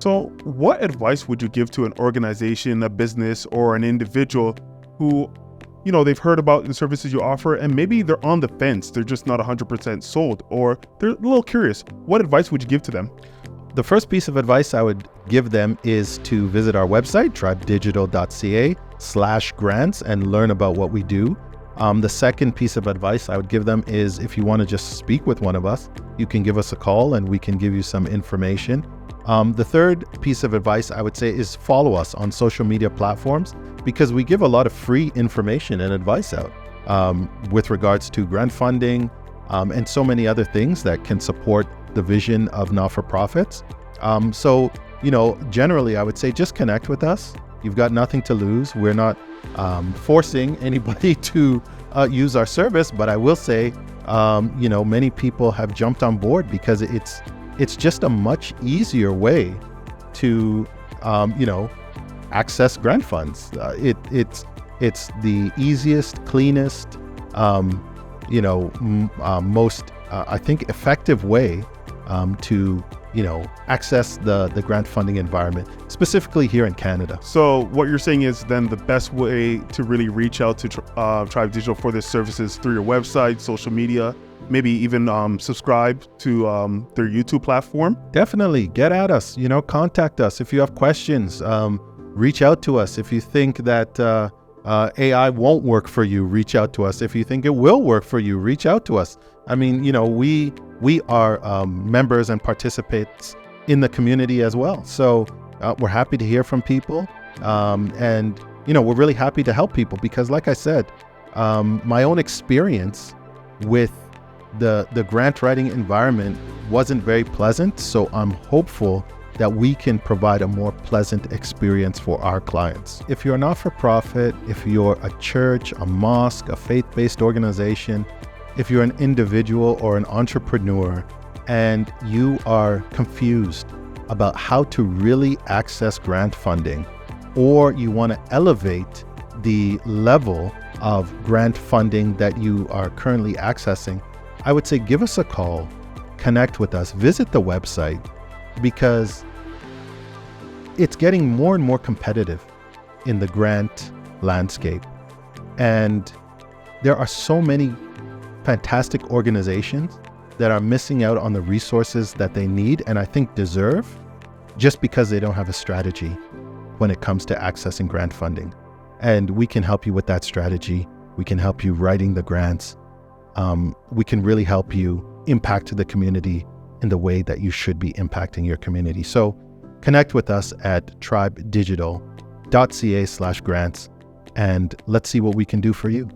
So what advice would you give to an organization, a business, or an individual who, they've heard about the services you offer and maybe they're on the fence, they're just not 100% sold, or they're a little curious? What advice would you give to them? The first piece of advice I would give them is to visit our website, tribedigital.ca/grants, and learn about what we do. The second piece of advice I would give them is if you want to just speak with one of us, you can give us a call and we can give you some information. The third piece of advice I would say is follow us on social media platforms, because we give a lot of free information and advice out with regards to grant funding and so many other things that can support the vision of not-for-profits. So, generally I would say just connect with us. You've got nothing to lose. We're not forcing anybody to use our service, but I will say, many people have jumped on board because it's just a much easier way to, access grant funds. It's the easiest, cleanest, most, I think, effective way to access the grant funding environment, specifically here in Canada. So what you're saying is then the best way to really reach out to Tribe Digital for this services through your website, social media, maybe even subscribe to their YouTube platform? Definitely get at us, contact us. If you have questions, reach out to us. If you think that AI won't work for you, reach out to us. If you think it will work for you, reach out to us. I mean, we are members and participants in the community as well. So we're happy to hear from people. And we're really happy to help people because, like I said, my own experience with the grant writing environment wasn't very pleasant. So I'm hopeful that we can provide a more pleasant experience for our clients. If you're a not-for-profit, if you're a church, a mosque, a faith-based organization, if you're an individual or an entrepreneur and you are confused about how to really access grant funding, or you want to elevate the level of grant funding that you are currently accessing, I would say give us a call, connect with us, visit the website, because it's getting more and more competitive in the grant landscape. And there are so many fantastic organizations that are missing out on the resources that they need and I think deserve, just because they don't have a strategy when it comes to accessing grant funding. And we can help you with that strategy. We can help you writing the grants. We can really help you impact the community in the way that you should be impacting your community. So connect with us at tribedigital.ca/grants and let's see what we can do for you.